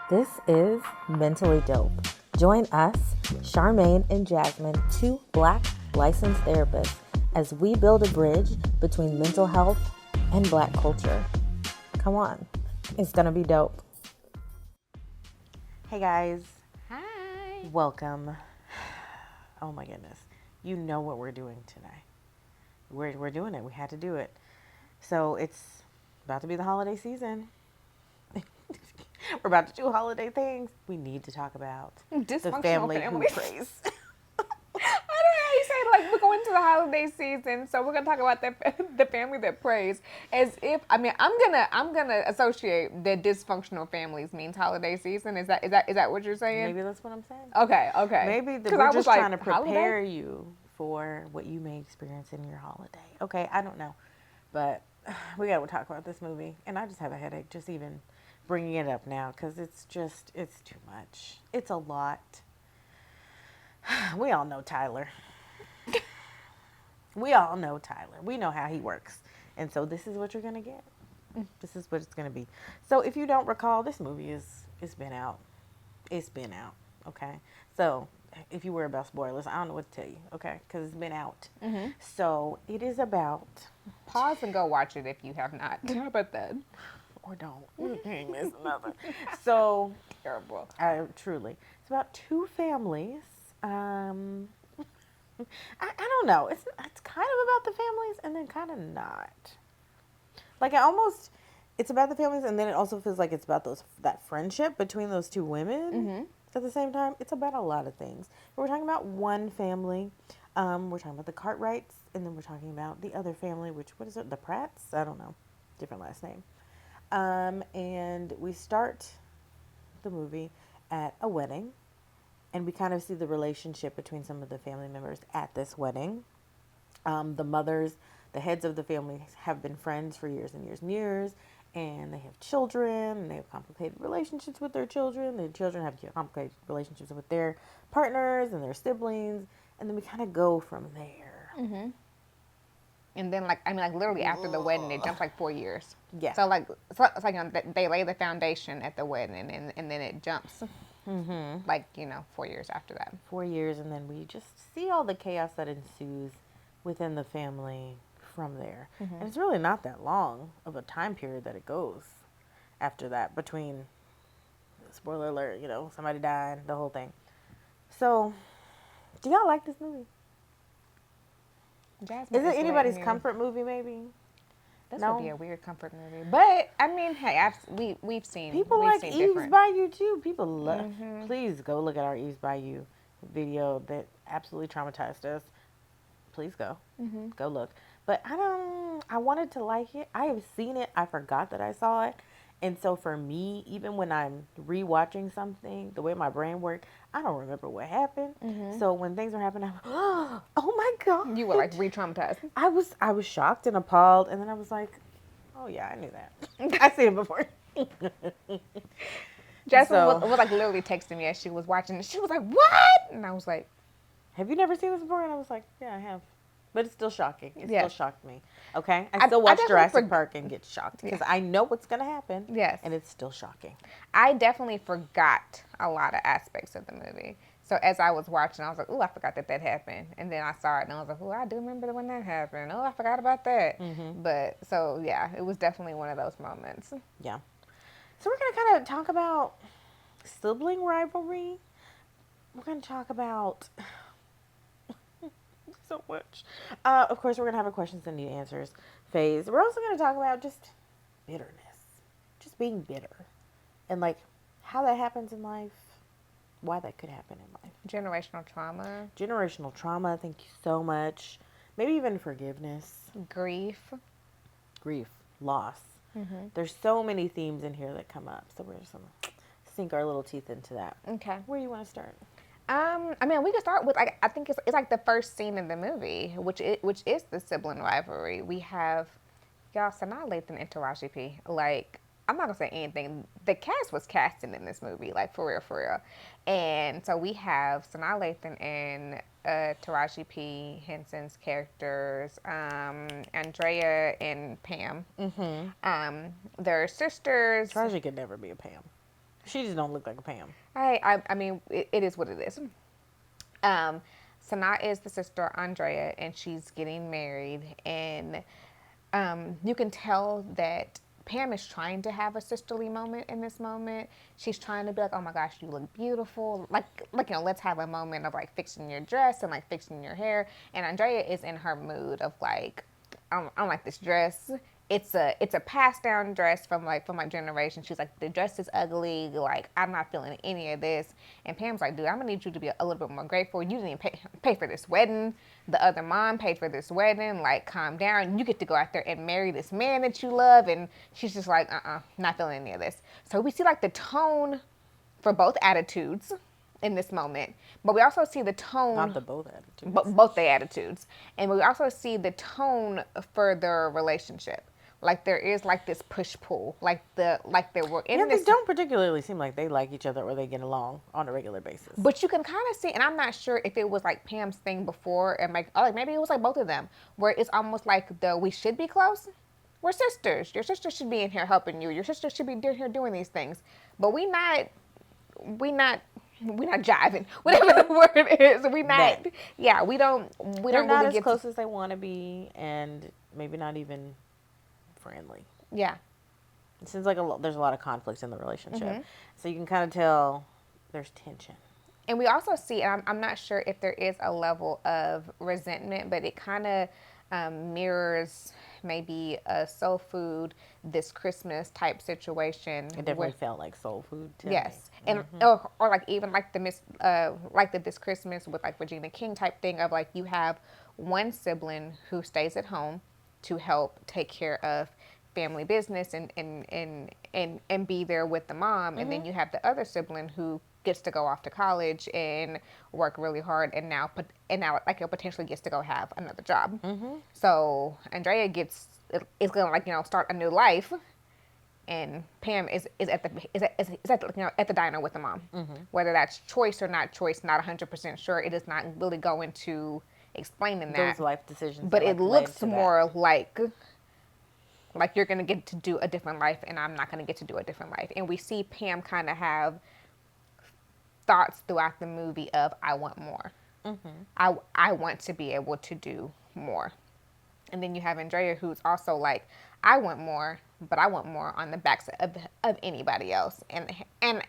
This is Mentally Dope. Join us, Charmaine and Jasmine, two Black licensed therapists, as we build a bridge between mental health and Black culture. Come on, it's gonna be dope. Hey guys. Hi. Welcome. Oh my goodness. You know what we're doing today. We're doing it. We had to do it. So it's about to be the holiday season. We're about to do holiday things. We need to talk about the family who prays. I don't know how you say it, like we're going to the holiday season, so we're gonna talk about the family that prays. As if I'm gonna associate that dysfunctional families means holiday season. Is that what you're saying? Maybe that's what I'm saying. Okay. Maybe we're just trying to prepare you for what you may experience in your holiday. Okay, I don't know, but we got to talk about this movie, and I just have a headache just even bringing it up now because it's too much. It's a lot. We all know Tyler. We know how he works. And so this is what you're going to get. This is what it's going to be. So if you don't recall, this movie it's been out. It's been out, okay? So if you worry about spoilers, I don't know what to tell you, okay? Because it's been out. Mm-hmm. So it is about... Pause and go watch it if you have not. How about that? Or don't. You can't miss nothing. So... Terrible. Truly. It's about two families. I don't know. It's kind of about the families and then kind of not. Like it's about the families and then it also feels like it's about that friendship between those two women at the same time. It's about a lot of things. But we're talking about one family. We're talking about the Cartwrights, and then we're talking about the other family, what is it? The Pratts? I don't know. Different last name. And we start the movie at a wedding. And we kind of see the relationship between some of the family members at this wedding. The heads of the family have been friends for years and years and years. And they have children, and they have complicated relationships with their children. The children have complicated relationships with their partners and their siblings. And then we kind of go from there. Mm-hmm. And then, literally after the wedding, it jumps 4 years. Yeah. So, they lay the foundation at the wedding, and then it jumps. Mm-hmm. 4 years after that. 4 years, and then we just see all the chaos that ensues within the family from there. Mm-hmm. And it's really not that long of a time period that it goes after that between, spoiler alert, somebody died, the whole thing. So, do y'all like this movie? Jasmine is it anybody's comfort movie, maybe? This would be a weird comfort movie. But, I mean, hey, we've seen people like Eve's Bayou, too. People love... Mm-hmm. Please go look at our Eve's Bayou video that absolutely traumatized us. Please go. Mm-hmm. Go look. But I wanted to like it. I have seen it. I forgot that I saw it. And so for me, even when I'm rewatching something, the way my brain works, I don't remember what happened. Mm-hmm. So when things are happening, I'm like, oh my God. You were re-traumatized. I was shocked and appalled. And then I was like, oh yeah, I knew that. I've seen it before. Jasmine was literally texting me as she was watching it. She was like, what? And I was like, have you never seen this before? And I was like, yeah, I have. But it's still shocking. It still shocked me. Okay? I still watch Jurassic Park and get shocked because I know what's going to happen. Yes. And it's still shocking. I definitely forgot a lot of aspects of the movie. So as I was watching, I was like, ooh, I forgot that happened. And then I saw it and I was like, ooh, I do remember when that happened. Oh, I forgot about that. Mm-hmm. But so, yeah, it was definitely one of those moments. Yeah. So we're going to kind of talk about sibling rivalry. We're going to talk about... so much. Of course, we're going to have a questions and need answers phase. We're also going to talk about just bitterness. Just being bitter. And, how that happens in life. Why that could happen in life. Generational trauma. Thank you so much. Maybe even forgiveness. Grief. Loss. Mm-hmm. There's so many themes in here that come up. So we're just going to sink our little teeth into that. Okay. Where do you want to start? We can start with I think it's the first scene in the movie, which is the sibling rivalry. We have Sanaa Lathan and Taraji P. I'm not gonna say anything. The cast was casting in this movie, for real. And so we have Sanaa Lathan and Taraji P. Henson's characters, Andrea and Pam. Mm-hmm. They're sisters. Taraji could never be a Pam. She just don't look like a Pam. I mean, it is what it is. Sanaa is the sister Andrea, and she's getting married, and you can tell that Pam is trying to have a sisterly moment in this moment. She's trying to be like, "Oh my gosh, you look beautiful!" Like let's have a moment of like fixing your dress and like fixing your hair. And Andrea is in her mood of like, I don't like this dress. It's a passed down dress from my generation. She's like, the dress is ugly. Like, I'm not feeling any of this. And Pam's like, dude, I'm gonna need you to be a little bit more grateful. You didn't even pay for this wedding. The other mom paid for this wedding. Like, calm down. You get to go out there and marry this man that you love. And she's just like, not feeling any of this. So we see like the tone for both attitudes in this moment, but we also see the tone. Not the both attitudes. Both the attitudes, and we also see the tone for their relationship. Like there is like this push pull, like they were in Yeah, this. they don't particularly seem like they like each other or they get along on a regular basis. But you can kind of see, and I'm not sure if it was like Pam's thing before, and like, oh, like maybe it was like both of them, where it's almost like we should be close. We're sisters. Your sister should be in here helping you. Your sister should be in here doing these things, but we not jiving, whatever the word is. We not. That. Yeah, we don't They're not really as get close as they want to be, and maybe not even friendly. Yeah. It seems like there's a lot of conflict in the relationship, so you can kind of tell there's tension. And we also see, and I'm not sure if there is a level of resentment, but it kind of mirrors maybe a soul food this Christmas type situation. It definitely felt like soul food to yes, me. and or like even like the this Christmas with like Regina King type thing of like you have one sibling who stays at home to help take care of family business and be there with the mom, and then you have the other sibling who gets to go off to college and work really hard, and now like potentially gets to go have another job. So Andrea is gonna like start a new life, and Pam is at the at the diner with the mom. Whether that's choice or not choice, not 100% sure. It is not really going to explain in that Those life decisions, but it looks more that. like you're gonna get to do a different life, and I'm not gonna get to do a different life. And we see Pam kind of have thoughts throughout the movie of I want more. I want to be able to do more. And then you have Andrea who's also like, I want more, but I want more on the backs of anybody else, and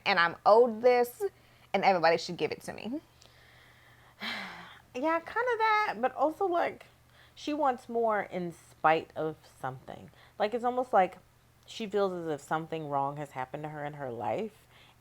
I'm owed this, and everybody should give it to me. Yeah, kind of that, but also like she wants more in spite of something. Like it's almost like she feels as if something wrong has happened to her in her life,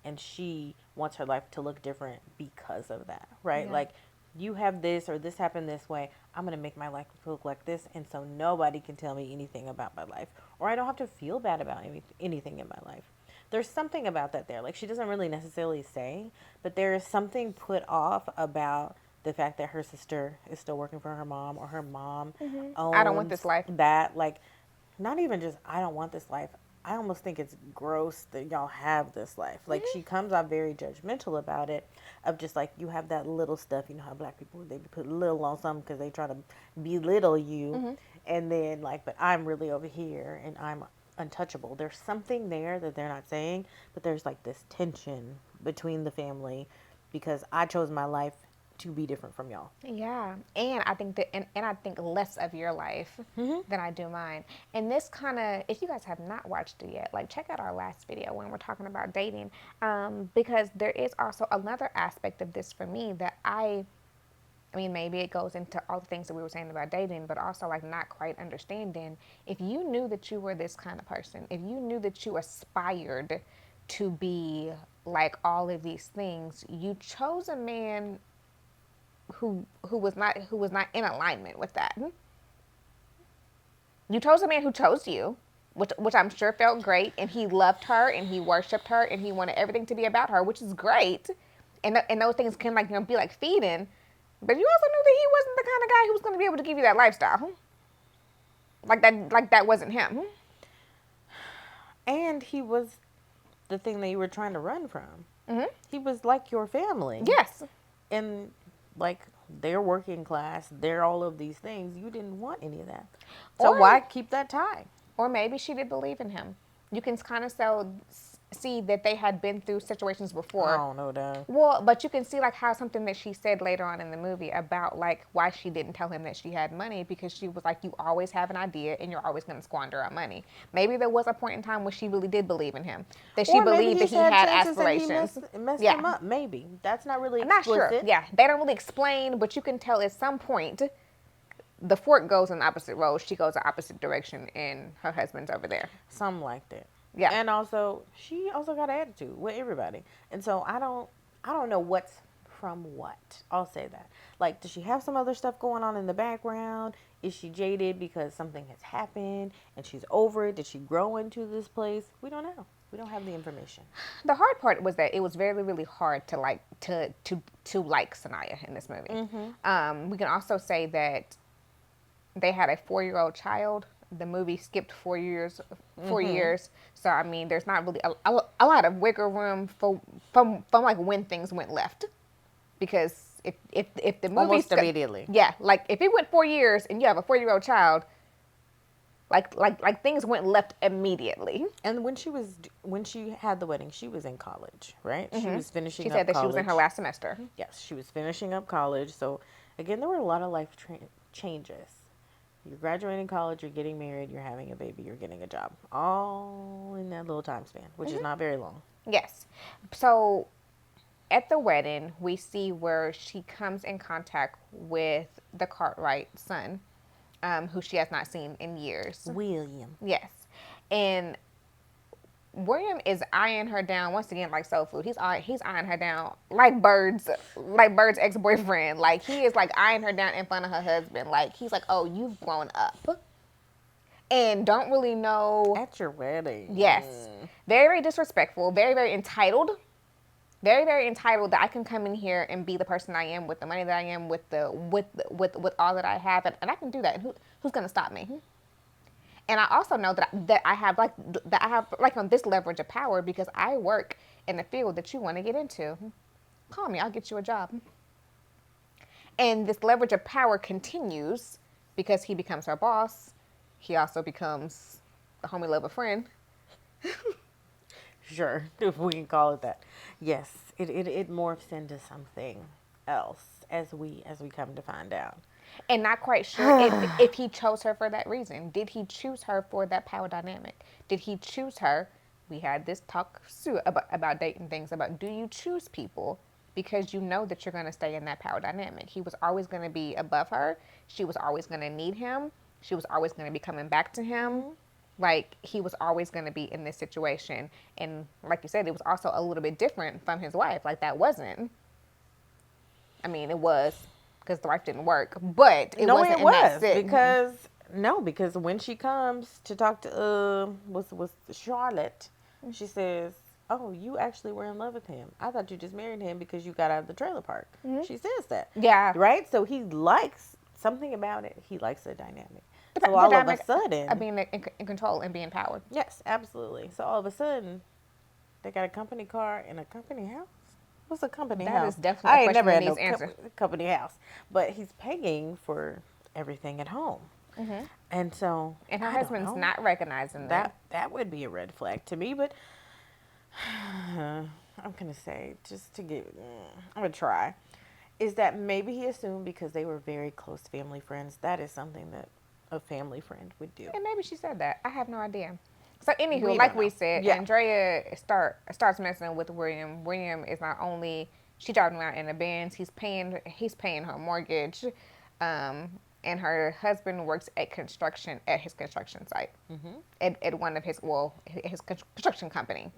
and she wants her life to look different because of that, right? Yeah. Like you have this or this happened this way, I'm going to make my life look like this, and so nobody can tell me anything about my life, or I don't have to feel bad about anything in my life. There's something about that there. Like she doesn't really necessarily say, but there is something put off about the fact that her sister is still working for her mom, or her mom owns I don't want this life. that. Like, not even just I don't want this life. I almost think it's gross that y'all have this life. Like she comes out very judgmental about it, of just like you have that little stuff. You know how black people, they put little on something because they try to belittle you, and then like, but I'm really over here and I'm untouchable. There's something there that they're not saying, but there's like this tension between the family because I chose my life to be different from y'all. Yeah, and I think that, and I think less of your life than I do mine. And this kind of, if you guys have not watched it yet, like check out our last video when we're talking about dating, because there is also another aspect of this for me that I mean, maybe it goes into all the things that we were saying about dating, but also like not quite understanding. If you knew that you were this kind of person, if you knew that you aspired to be like all of these things, you chose a man who was not in alignment with that. You chose a man who chose you, which I'm sure felt great, and he loved her and he worshipped her and he wanted everything to be about her, which is great. And those things can like be like feeding, but you also knew that he wasn't the kind of guy who was going to be able to give you that lifestyle. Like that wasn't him. And he was the thing that you were trying to run from. He was like your family. Yes. And like they're working class, they're all of these things. You didn't want any of that. So why keep that tie? Or maybe she did believe in him. You can kind of see that they had been through situations before. I don't know that. Well, but you can see like how something that she said later on in the movie about like why she didn't tell him that she had money, because she was like, you always have an idea and you're always going to squander our money. Maybe there was a point in time where she really did believe in him, that she Or maybe believed that he's he had had chances and he aspirations. messed Yeah. him up. Maybe that's not really I'm not sure. explicit. Yeah, they don't really explain, but you can tell at some point the fork goes in opposite roads. She goes the opposite direction, and her husband's over there. Something like that. Yeah. And also, she also got an attitude with everybody, and so I don't know what's from what. I'll say that. Like, does she have some other stuff going on in the background? Is she jaded because something has happened and she's over it? Did she grow into this place? We don't know. We don't have the information. The hard part was that it was very, really hard to like to like Sanaya in this movie. We can also say that they had a 4-year-old child. The movie skipped 4 years. 4 years. So I mean, there's not really a lot of wiggle room from like when things went left, because if the movie Almost immediately. yeah, like if it went 4 years and you have a 4-year-old child, like things went left immediately. And when she had the wedding, she was in college, right? She was finishing. She up said that college. she was in her last semester. Yes, she was finishing up college. So again, there were a lot of life changes. You're graduating college, you're getting married, you're having a baby, you're getting a job, all in that little time span, which is not very long. Yes. So at the wedding, we see where she comes in contact with the Cartwright son, who she has not seen in years. William. Yes. And William is eyeing her down once again like soul food. He's eyeing her down like Bird's ex-boyfriend. Like, he is like eyeing her down in front of her husband. Like, he's like, oh, you've grown up. And don't really know. At your wedding. Yes. Very, very disrespectful. Very, very entitled. Very, very entitled that I can come in here and be the person I am with the money that I am, with all that I have, and I can do that. Who's gonna stop me? And I also know that I have on this leverage of power because I work in the field that you want to get into. Call me, I'll get you a job. And this leverage of power continues because he becomes her boss. He also becomes a homie, lover, friend. Sure, if we can call it that. Yes, it morphs into something else as we come to find out. And not quite sure if he chose her for that reason. Did he choose her for that power dynamic? Did he choose her? We had this talk about dating things, about, do you choose people because you know that you're going to stay in that power dynamic? He was always going to be above her. She was always going to need him. She was always going to be coming back to him. Like, he was always going to be in this situation. And like you said, it was also a little bit different from his wife. Like, that wasn't. I mean, it was, because the wife didn't work, but it wasn't in that sense. Because when she comes to talk to what's Charlotte, she says, oh, you actually were in love with him. I thought you just married him because you got out of the trailer park. She says that. Yeah. Right? So he likes something about it. He likes the dynamic. So all of a sudden, of being in control and being empowered. Yes, absolutely. So all of a sudden, they got a company car and a company house. What's a company house? That is definitely a question that needs answer. Company house, but he's paying for everything at home, and so her husband's not recognizing that. That would be a red flag to me. But I'm gonna say, I'm gonna try, is that maybe he assumed because they were very close family friends. That is something that a family friend would do. And maybe she said that. I have no idea. So anywho, like we said, Andrea starts messing with William. William is not only, she driving around in a Benz, he's paying her mortgage, and her husband works at his construction site, at one of his construction company,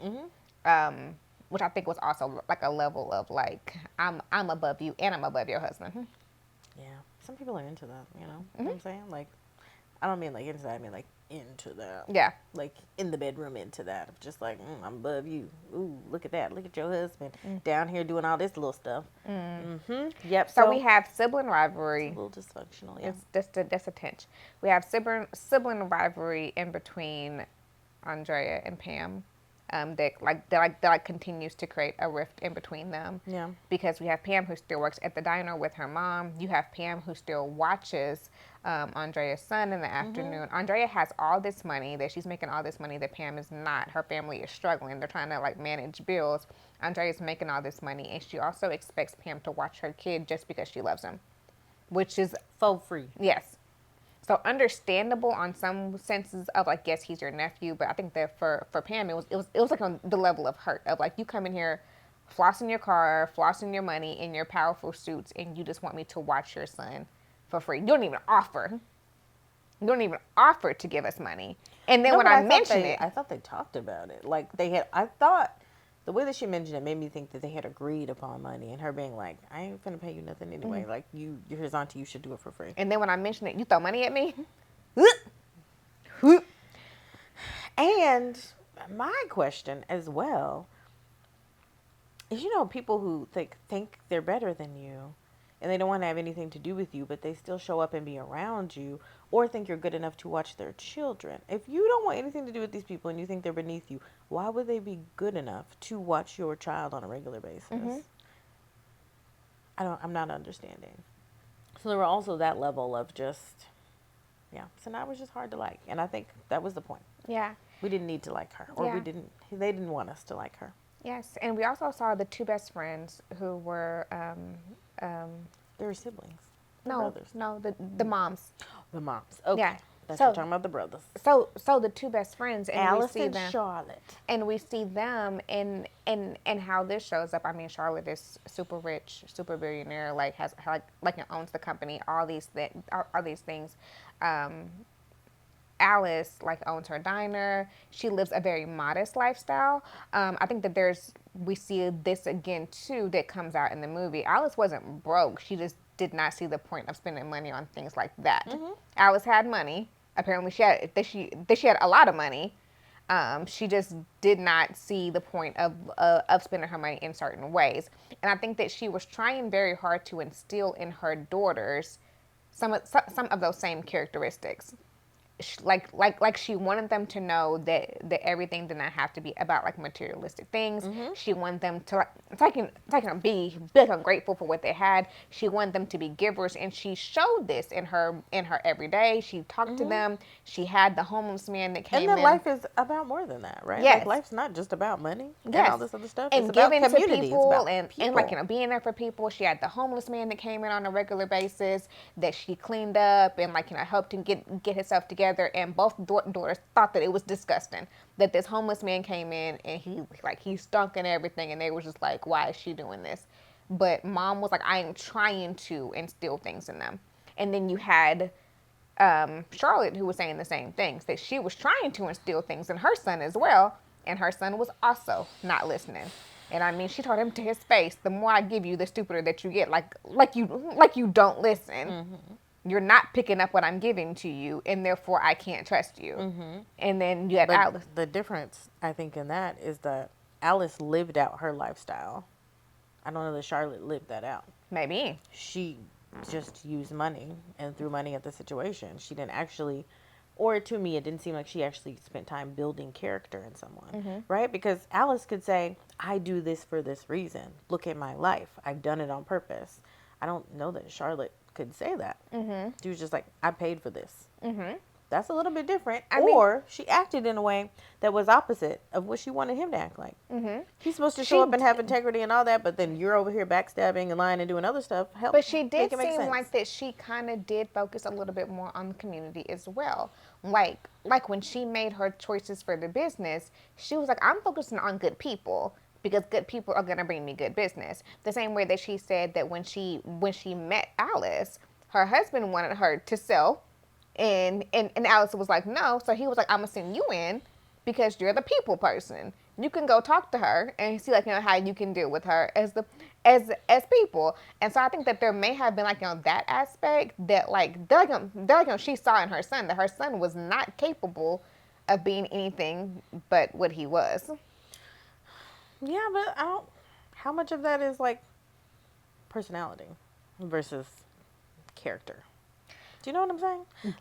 which I think was also like a level of like, I'm above you and I'm above your husband. Yeah, some people are into that. You know what I'm saying? Like, I don't mean like inside, I mean like into that. Yeah. Like in the bedroom into that. Just like, I'm above you. Ooh, look at that. Look at your husband down here doing all this little stuff. Yep. So we have sibling rivalry. It's a little dysfunctional, yeah. That's a tinge. We have sibling rivalry in between Andrea and Pam. that continues to create a rift in between them. Yeah. Because we have Pam who still works at the diner with her mom. You have Pam who still watches Andrea's son in the afternoon. Andrea has all this money that she's making all this money that Pam is not. Her family is struggling. They're trying to like manage bills. Andrea's making all this money, and she also expects Pam to watch her kid just because she loves him, which is For free. yes. So understandable on some senses of like, yes, he's your nephew, but I think that for Pam, it was like on the level of hurt of like, you come in here, flossing your car, flossing your money in your powerful suits, and you just want me to watch your son for free. You don't even offer. You don't even offer to give us money. And then No, when but I mention it, I thought they talked about it. Like they had. I thought the way that she mentioned it made me think that they had agreed upon money, and her being like, "I ain't finna pay you nothing anyway. Like you're his auntie. You should do it for free." and then when I mention it, you throw money at me. And my question as well is, people who think they're better than you, and they don't want to have anything to do with you, but they still show up and be around you, or think you're good enough to watch their children. If you don't want anything to do with these people and you think they're beneath you, why would they be good enough to watch your child on a regular basis? I'm not understanding. So there were also that level of just, yeah. So now it was just hard to like, and I think that was the point. Yeah. We didn't need to like her, or Yeah. they didn't want us to like her. Yes, and we also saw the two best friends who were They were siblings. no, Brothers. no, the moms. The moms. Okay. Yeah. That's So- you're talking about the brothers. So the two best friends, and Alice we see and them, Charlotte. and we see them, and how this shows up. I mean, Charlotte is super rich, super billionaire, like has like owns the company, all these things. Alice like owns her diner. She lives a very modest lifestyle. I think that we see this again too that comes out in the movie. Alice wasn't broke. She just did not see the point of spending money on things like that. Alice had money. Apparently, she had a lot of money. She just did not see the point of spending her money in certain ways. And I think that she was trying very hard to instill in her daughters some of those same characteristics. Like she wanted them to know that everything did not have to be about like materialistic things. She wanted them to be ungrateful for what they had. She wanted them to be givers, and she showed this in her everyday. She talked to them. She had the homeless man that came in. And then life is about more than that, right? Yes. Like life's not just about money and Yes. all this other stuff. And it's about giving to community. people, it's about and like being there for people. She had the homeless man that came in on a regular basis that she cleaned up and helped him get himself together. And both daughters thought that it was disgusting that this homeless man came in and he stunk and everything, and they were just like, why is she doing this? But mom was like, I am trying to instill things in them. And then you had Charlotte, who was saying the same things, that she was trying to instill things in her son as well, and her son was also not listening. And I mean, she told him to his face, the more I give you, the stupider that you get. Like you don't listen. You're not picking up what I'm giving to you, and therefore I can't trust you. And then you had Alice. The difference, I think, in that is that Alice lived out her lifestyle. I don't know that Charlotte lived that out. Maybe. She just used money and threw money at the situation. She didn't actually, or to me, it didn't seem like she actually spent time building character in someone, right? Because Alice could say, I do this for this reason. Look at my life. I've done it on purpose. I don't know that Charlotte could say that. She was just like, I paid for this. That's a little bit different. Or she acted in a way that was opposite of what she wanted him to act like. He's supposed to show up and have integrity and all that, but then you're over here backstabbing and lying and doing other stuff. But she did make it make seem sense. like that she kind of did focus a little bit more on the community as well. Like when she made her choices for the business, she was like, I'm focusing on good people, because good people are going to bring me good business. The same way that she said that when she met Alice, her husband wanted her to sell, and Alice was like, no. So he was like, I'm going to send you in because you're the people person. You can go talk to her and see how you can deal with her as people. And so I think that there may have been that aspect that she saw in her son, that her son was not capable of being anything but what he was. Yeah, but how much of that is personality versus character? Do you know what I'm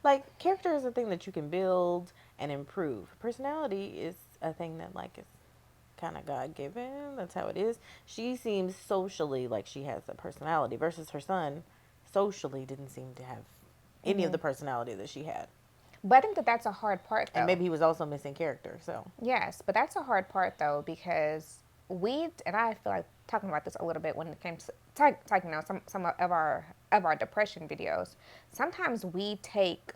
saying? Character is a thing that you can build and improve. Personality is a thing that is kind of God given. That's how it is. She seems socially like she has a personality versus her son socially didn't seem to have any of the personality that she had. But I think that that's a hard part, though. And maybe he was also missing character, so. Yes, but that's a hard part, though, because and I feel like talking about this a little bit when it came to some of our depression videos. Sometimes we take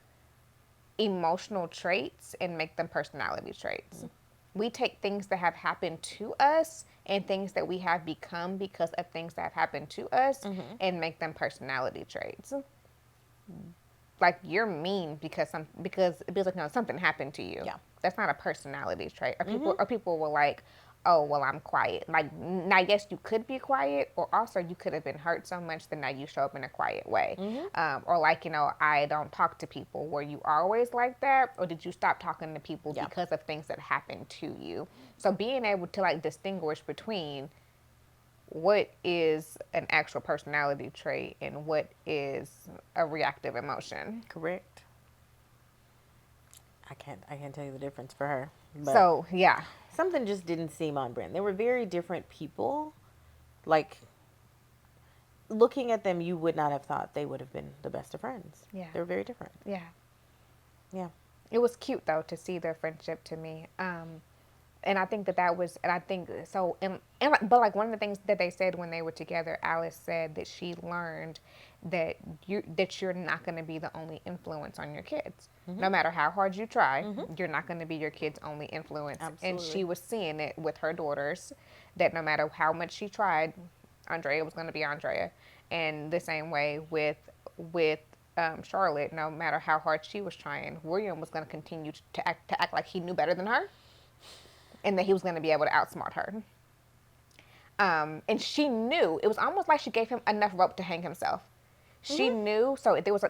emotional traits and make them personality traits. We take things that have happened to us and things that we have become because of things that have happened to us and make them personality traits. Like, you're mean because it feels like something happened to you. Yeah. That's not a personality trait. Or people were like, oh, well, I'm quiet. Like, now, yes, you could be quiet, or also you could have been hurt so much that now you show up in a quiet way. Or like, I don't talk to people. Were you always like that? Or did you stop talking to people because of things that happened to you? So being able to, like, distinguish between what is an actual personality trait and what is a reactive emotion. Correct. I can't tell you the difference for her. But So, yeah. something just didn't seem on brand. They were very different people. Like, looking at them, you would not have thought they would have been the best of friends. Yeah. They were very different. Yeah. Yeah. It was cute, though, to see their friendship to me. And I think that was, and I think so, but like one of the things that they said when they were together, Alice said that she learned that you're not going to be the only influence on your kids. No matter how hard you try, you're not going to be your kid's only influence. Absolutely. And she was seeing it with her daughters, that no matter how much she tried, Andrea was going to be Andrea. And the same way with Charlotte, no matter how hard she was trying, William was going to continue to act like he knew better than her. And that he was going to be able to outsmart her. And she knew. It was almost like she gave him enough rope to hang himself. She knew. So there was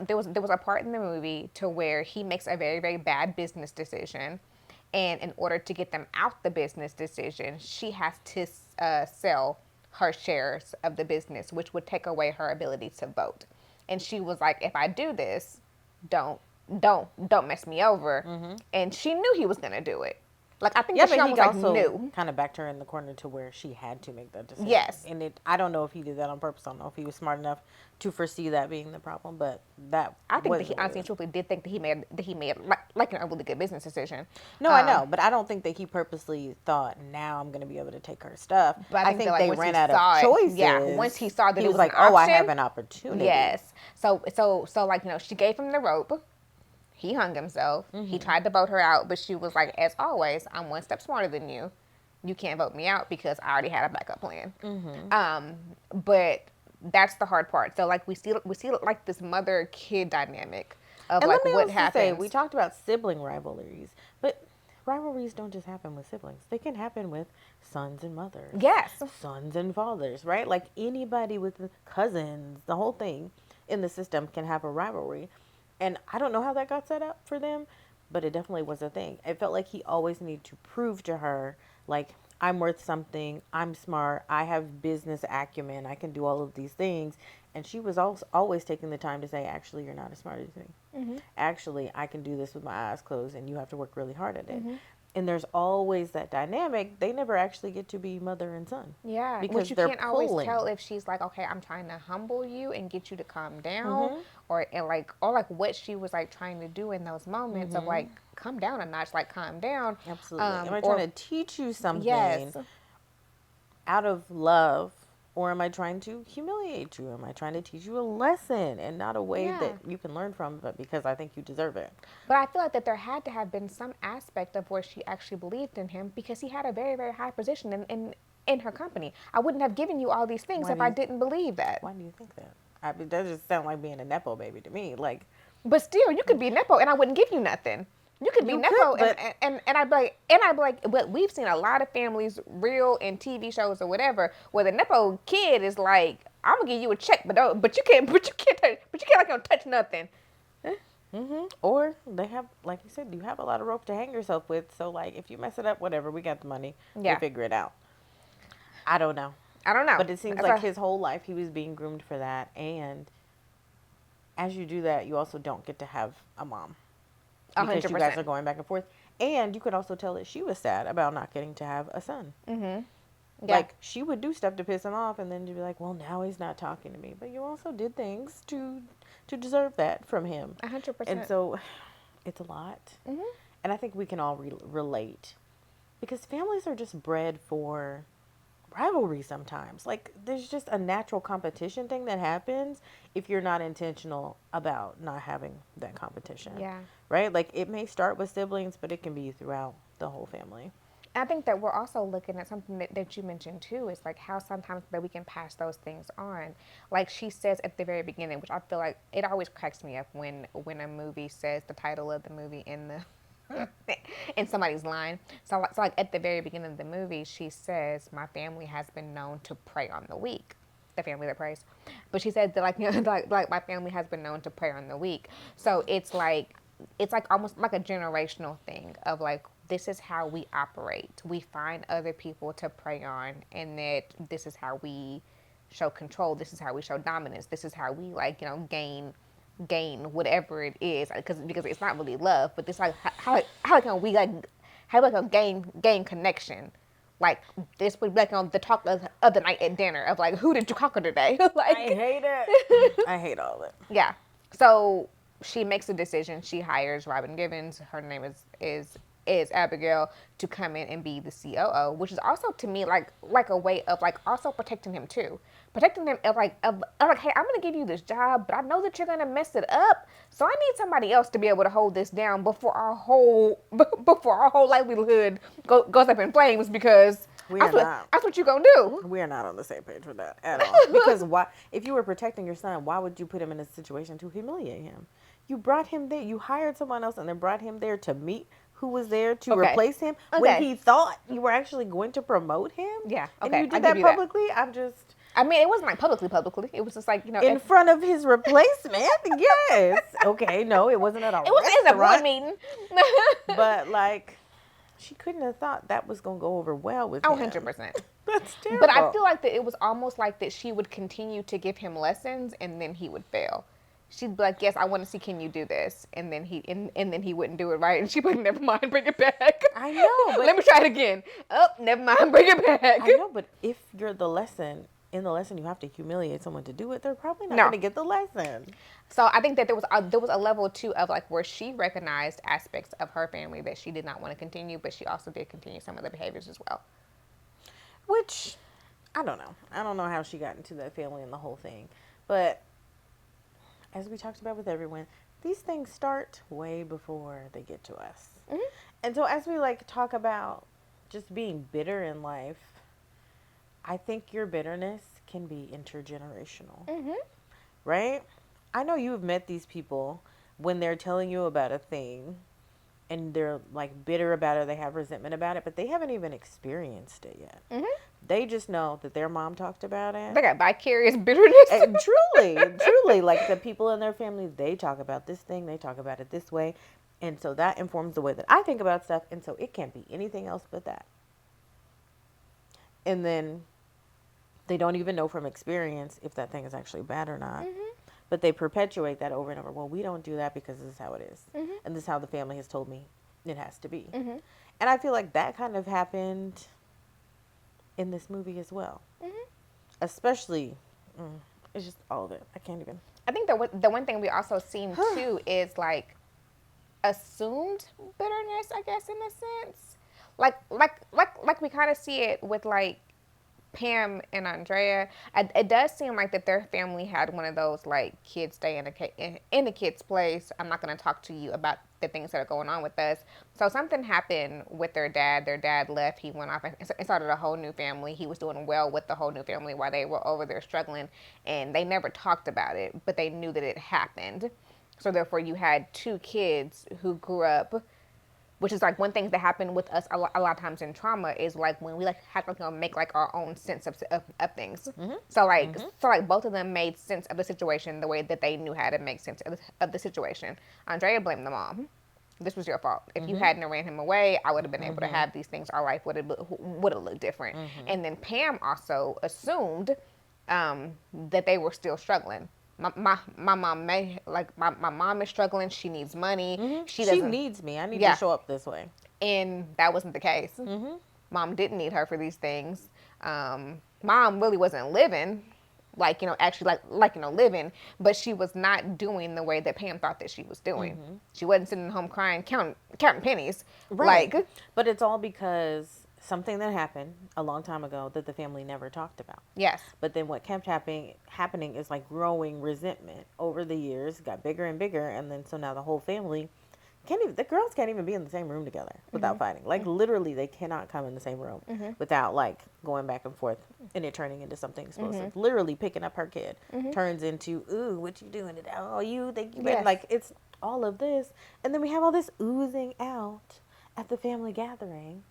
a part in the movie to where he makes a very, very bad business decision, and in order to get them out the business decision, she has to sell her shares of the business, which would take away her ability to vote. And she was like, "If I do this, don't mess me over." And she knew he was going to do it. Like, I think Yeah, that she but he almost also knew. kind of backed her in the corner to where she had to make that decision. Yes. And I don't know if he did that on purpose. I don't know if he was smart enough to foresee that being the problem, but I think that he was honestly and truthfully did think that he made like a really good business decision. No, I know, but I don't think that he purposely thought, now I'm going to be able to take her stuff. But I think that, like, they once ran he out saw of it, choices. yeah, once he saw that he it was was like, an oh, I option, have an opportunity. Yes. So like, she gave him the rope. He hung himself. He tried to vote her out, but she was like, as always, I'm one step smarter than you. You can't vote me out because I already had a backup plan. But that's the hard part. So, like, we see like this mother-kid dynamic of, And like, let me what also happens. say, we talked about sibling rivalries, but rivalries don't just happen with siblings. They can happen with sons and mothers. Yes. Sons and fathers, right? Like, anybody with cousins, the whole thing in the system can have a rivalry. And I don't know how that got set up for them, but it definitely was a thing. It felt like he always needed to prove to her, like, I'm worth something, I'm smart, I have business acumen, I can do all of these things. And she was always taking the time to say, actually, you're not as smart as me. Actually, I can do this with my eyes closed, and you have to work really hard at it. And there's always that dynamic. They never actually get to be mother and son. Yeah, because which you they're can't pulling. always tell if she's like, okay, I'm trying to humble you and get you to calm down, or what she was like trying to do in those moments of like, come down a notch, like calm down. Absolutely. Am I trying to teach you something out of love, or am I trying to humiliate you? Am I trying to teach you a lesson and not a way that you can learn from, but because I think you deserve it? But I feel like that there had to have been some aspect of where she actually believed in him, because he had a very, very high position in her company. I wouldn't have given you all these things if I didn't believe that. Why do you think that? I mean, that just sounds like being a Nepo baby to me. Like, but still, you could be Nepo and I wouldn't give you nothing. You could be Nepo, and I'd be like, but we've seen a lot of families, real and TV shows or whatever, where the Nepo kid is like, I'm gonna give you a check, but you can't like touch nothing. Or they have, like you said, you have a lot of rope to hang yourself with. So, like, if you mess it up, whatever, we got the money. We'll figure it out. I don't know. But it seems like his whole life he was being groomed for that. And as you do that, you also don't get to have a mom. Because 100%. you guys are going back and forth. And you could also tell that she was sad about not getting to have a son. Yeah. Like, she would do stuff to piss him off, and then you'd be like, well, now he's not talking to me. But you also did things to deserve that from him. 100%. And so it's a lot. And I think we can all relate. Because families are just bred for rivalry sometimes. Like, there's just a natural competition thing that happens if you're not intentional about not having that competition. Yeah. Right? Like, it may start with siblings, but it can be throughout the whole family. I think that we're also looking at something that you mentioned too, is like how sometimes that we can pass those things on. Like she says at the very beginning, which I feel like it always cracks me up when a movie says the title of the movie in the in somebody's line. So like at the very beginning of the movie, she says, "My family has been known to prey on the weak." The family that prays, but she said that like like my family has been known to prey on the weak. So it's like almost like a generational thing of like, this is how we operate. We find other people to prey on, and that this is how we show control. This is how we show dominance. This is how we like, gain whatever it is, because it's not really love, but it's like how can we like gain connection. Like this would be like on the talk of the night at dinner of like, who did you conquer today? Like, I hate it. I hate all of it. Yeah. So she makes a decision. She hires Robin Givens. Her name is Abigail, to come in and be the COO, which is also to me like a way of like also protecting him too. Protecting him of like, hey, I'm gonna give you this job, but I know that you're gonna mess it up, so I need somebody else to be able to hold this down before our whole livelihood goes up in flames, because that's what you're gonna do. We are not on the same page with that at all. Because why? If you were protecting your son, why would you put him in a situation to humiliate him? You brought him there. You hired someone else and then brought him there to meet who was there to replace him when he thought you were actually going to promote him. Yeah. Okay. And you did that publicly. I mean, it wasn't like publicly. It was just like, in front of his replacement. Yes. Okay. No, it wasn't at all. It wasn't a board meeting. But like, she couldn't have thought that was gonna go over well with him. 100%. That's terrible. But I feel like that it was almost like that she would continue to give him lessons, and then he would fail. She'd be like, yes, I want to see, can you do this? And then he wouldn't do it right. And she'd be like, never mind, bring it back. I know. But let me try it again. Oh, never mind, bring it back. I know, but if you're in the lesson you have to humiliate someone to do it, they're probably not going to get the lesson. So I think that there was a level too of like where she recognized aspects of her family that she did not want to continue, but she also did continue some of the behaviors as well. Which, I don't know. I don't know how she got into that family and the whole thing. But as we talked about with everyone, these things start way before they get to us. Mm-hmm. And so as we like talk about just being bitter in life, I think your bitterness can be intergenerational. Mm-hmm. Right? I know you've met these people when they're telling you about a thing and they're like bitter about it, they have resentment about it, but they haven't even experienced it yet. Mm-hmm. They just know that their mom talked about it. They got vicarious bitterness. And truly, like the people in their family, they talk about this thing, they talk about it this way. And so that informs the way that I think about stuff. And so it can't be anything else but that. And then they don't even know from experience if that thing is actually bad or not. Mm-hmm. But they perpetuate that over and over. Well, we don't do that because this is how it is. Mm-hmm. And this is how the family has told me it has to be. Mm-hmm. And I feel like that kind of happened in this movie as well. Mm-hmm. Especially, it's just all of it. I can't even. I think the one thing we also seen too is like assumed bitterness, I guess, in a sense. Like we kind of see it with like Pam and Andrea. It does seem like that their family had one of those like kids stay in a kid's place. I'm not going to talk to you about the things that are going on with us. So something happened with their dad. Their dad left. He went off and started a whole new family. He was doing well with the whole new family while they were over there struggling, and they never talked about it, but they knew that it happened. So therefore, you had two kids who grew up, which is like one thing that happened with us a lot of times in trauma is like when we like have to make like our own sense of things. Mm-hmm. So like both of them made sense of the situation the way that they knew how to make sense of the situation. Andrea blamed the mom. This was your fault. If you hadn't ran him away, I would have been able to have these things. Our life would have looked different. Mm-hmm. And then Pam also assumed that they were still struggling. My mom my mom is struggling. She needs money. Mm-hmm. She needs me. I need to show up this way. And that wasn't the case. Mm-hmm. Mom didn't need her for these things. Mom really wasn't living, like, actually, living, but she was not doing the way that Pam thought that she was doing. Mm-hmm. She wasn't sitting home crying, counting pennies. Right. But it's all because something that happened a long time ago that the family never talked about. Yes. But then what kept happening is like growing resentment over the years, got bigger and bigger, and then so now the whole family can't even, the girls can't even be in the same room together without fighting. Like literally they cannot come in the same room without like going back and forth and it turning into something explosive. Literally picking up her kid turns into, ooh, what you doing today? Oh, you think you better, like it's all of this. And then we have all this oozing out at the family gathering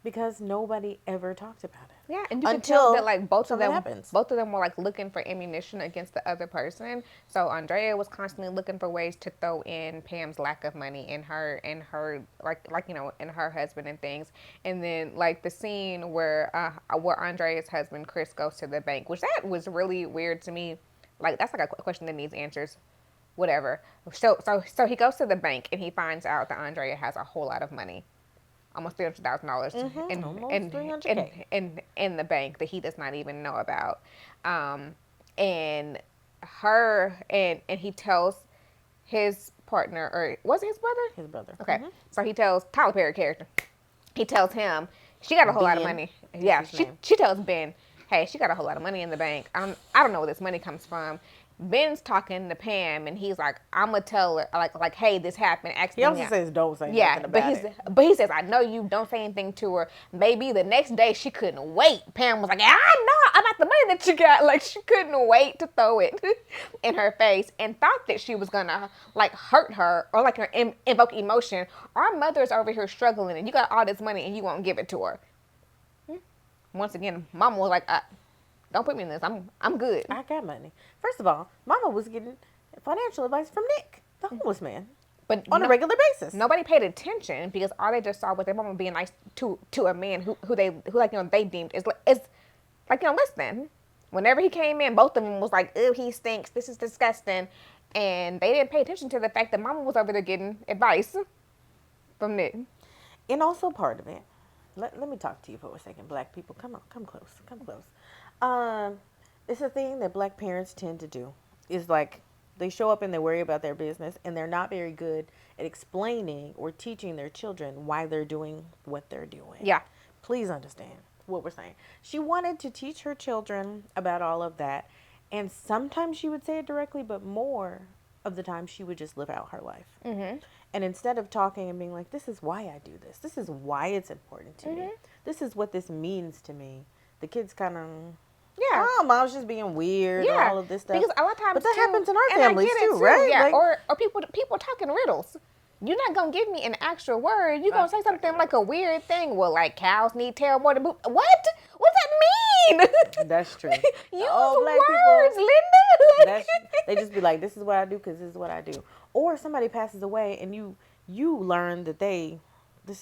because nobody ever talked about it. Yeah, and you can tell that like both of them were like looking for ammunition against the other person. So Andrea was constantly looking for ways to throw in Pam's lack of money in her in her husband and things. And then like the scene where Andrea's husband Chris goes to the bank, which that was really weird to me. Like that's like a question that needs answers. Whatever. So he goes to the bank and he finds out that Andrea has a whole lot of money. Almost $300,000 in the bank that he does not even know about, and he tells his partner, or was it his brother? His brother. Okay, so he tells Tyler Perry character. He tells him she got a whole lot of money. Yeah, she tells Ben, hey, she got a whole lot of money in the bank. I don't know where this money comes from. Ben's talking to Pam, and he's like, "I'm gonna tell her, like, hey, this happened." He also says, "Don't say nothing about it." But he says, "I know you. Don't say anything to her." Maybe the next day she couldn't wait. Pam was like, "I know about the money that you got." Like she couldn't wait to throw it in her face, and thought that she was gonna like hurt her or like invoke emotion. Our mother's over here struggling, and you got all this money, and you won't give it to her. Once again, Mama was like, don't put me in this. I'm good. I got money. First of all, Mama was getting financial advice from Nick, the homeless man, but on a regular basis. Nobody paid attention because all they just saw was their mama being nice to a man who they deemed is like less than. Whenever he came in, both of them was like, "Ew, he stinks. This is disgusting," and they didn't pay attention to the fact that Mama was over there getting advice from Nick. And also part of it. Let me talk to you for a second, Black people. Come on, come close. It's a thing that Black parents tend to do. Is like they show up and they worry about their business, and they're not very good at explaining or teaching their children why they're doing what they're doing. Yeah. Please understand what we're saying. She wanted to teach her children about all of that, and sometimes she would say it directly, but more of the time she would just live out her life. Mm-hmm. And instead of talking and being like, this is why I do this. This is why it's important to me. This is what this means to me. The kids kind of, oh, Mom's just being weird or all of this stuff. Because a lot of times, but that happens in our families too, right? Yeah, like, or people talking riddles. You're not going to give me an actual word. You're going to say something like a weird thing. Well, like cows need tail more than boot. What? What's that mean? That's true. Use Black words, people, Linda. They just be like, this is what I do because this is what I do. Or somebody passes away and you learn that this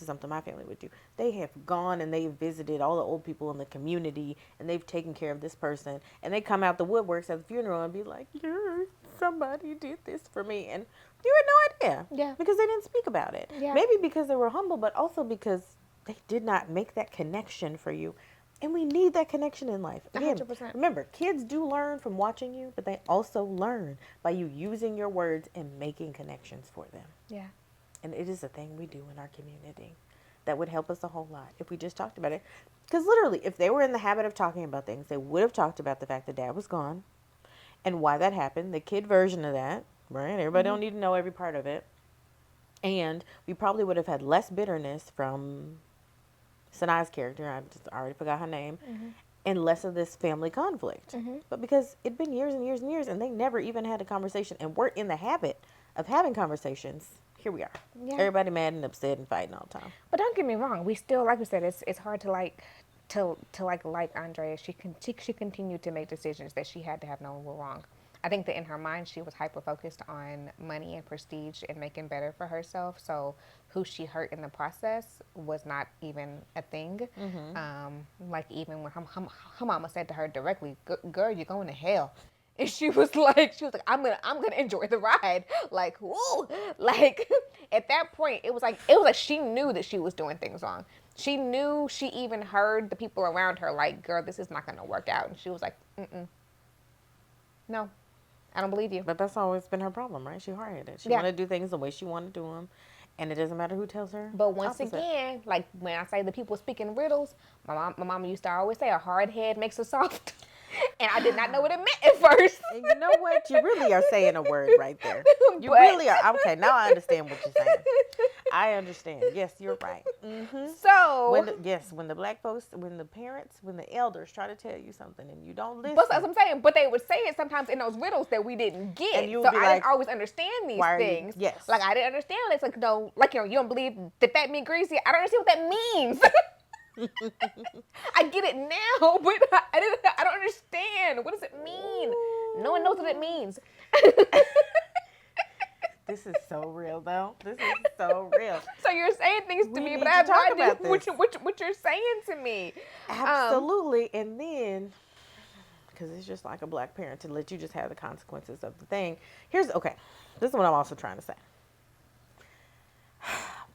is something my family would do. They have gone and they've visited all the old people in the community and they've taken care of this person. And they come out the woodworks at the funeral and be like, somebody did this for me. And you had no idea. Yeah. Because they didn't speak about it. Yeah. Maybe because they were humble, but also because they did not make that connection for you. And we need that connection in life. Again, 100%. Remember, kids do learn from watching you, but they also learn by you using your words and making connections for them. Yeah. And it is a thing we do in our community that would help us a whole lot if we just talked about it. Because literally, if they were in the habit of talking about things, they would have talked about the fact that Dad was gone and why that happened, the kid version of that, right? Everybody don't need to know every part of it. And we probably would have had less bitterness from Sanai's character, I just already forgot her name, and less of this family conflict. But because it'd been years and years and years, and they never even had a conversation, and we're in the habit of having conversations, here we are. Yeah. Everybody mad and upset and fighting all the time. But don't get me wrong, we still, like we said, it's hard to like Andrea. She continued to make decisions that she had to have known were wrong. I think that in her mind, she was hyper-focused on money and prestige and making better for herself. So who she hurt in the process was not even a thing. Like even when her mama said to her directly, girl, you're going to hell. And she was like, I'm gonna enjoy the ride. Like, woo! Like, at that point, it was like she knew that she was doing things wrong. She knew, she even heard the people around her like, girl, this is not gonna work out. And she was like, no, I don't believe you. But that's always been her problem, right? She hard-headed. She Yeah. want to do things the way she want to do them, and it doesn't matter who tells her. But once opposite. again, like when I say the people speaking riddles, my mama used to always say a hard head makes a soft. And I did not know what it meant at first. And you know what? You really are saying a word right there. You really are. Okay, now I understand what you're saying. I understand. Yes, you're right. So when the parents, when the elders try to tell you something and you don't listen. But that's what I'm saying. But they would say it sometimes in those riddles that we didn't get. And you so would be I like, didn't always understand these things. Yes. Like I didn't understand. It's like, no, like, you don't believe that that mean greasy. I don't understand what that means. I get it now, but I don't understand. What does it mean? No one knows what it means. This is so real, though. This is so real. So you're saying things to me, need but to I have no talk idea about this. what you're saying to me. Absolutely. And then, because it's just like a black parent to let you just have the consequences of the thing. This is what I'm also trying to say.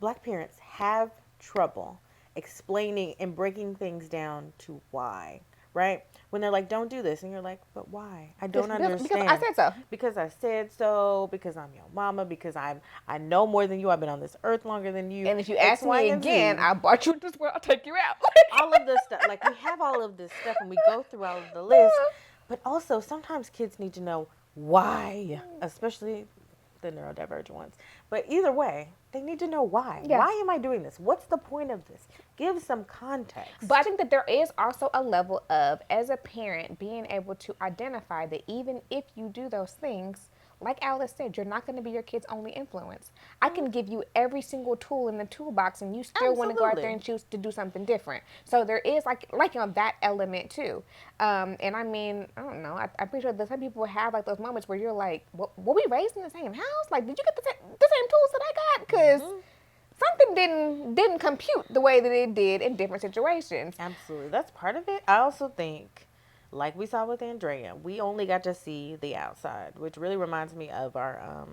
Black parents have trouble explaining and breaking things down to why, right? When they're like, don't do this. And you're like, but why? I don't understand. Because I said so. Because I said so. Because I'm your mama. Because I know more than you. I've been on this earth longer than you. And if you ask me again, I bought you this world, I'll take you out. All of this stuff. Like, we have all of this stuff and we go through all of the list. But also, sometimes kids need to know why, especially the neurodivergent ones. But either way, they need to know why. Yeah. Why am I doing this? What's the point of this? Give some context. But I think that there is also a level of, as a parent, being able to identify that even if you do those things, like Alice said, you're not going to be your kid's only influence. I can give you every single tool in the toolbox and you still want to go out there and choose to do something different. So there is like that element too. And I mean, I don't know. I'm pretty sure that some people have like those moments where you're like, were we raised in the same house? Like, did you get the same tools that I got? Because something didn't compute the way that it did in different situations. Absolutely. That's part of it. I also think, like we saw with Andrea, we only got to see the outside, which really reminds me of our,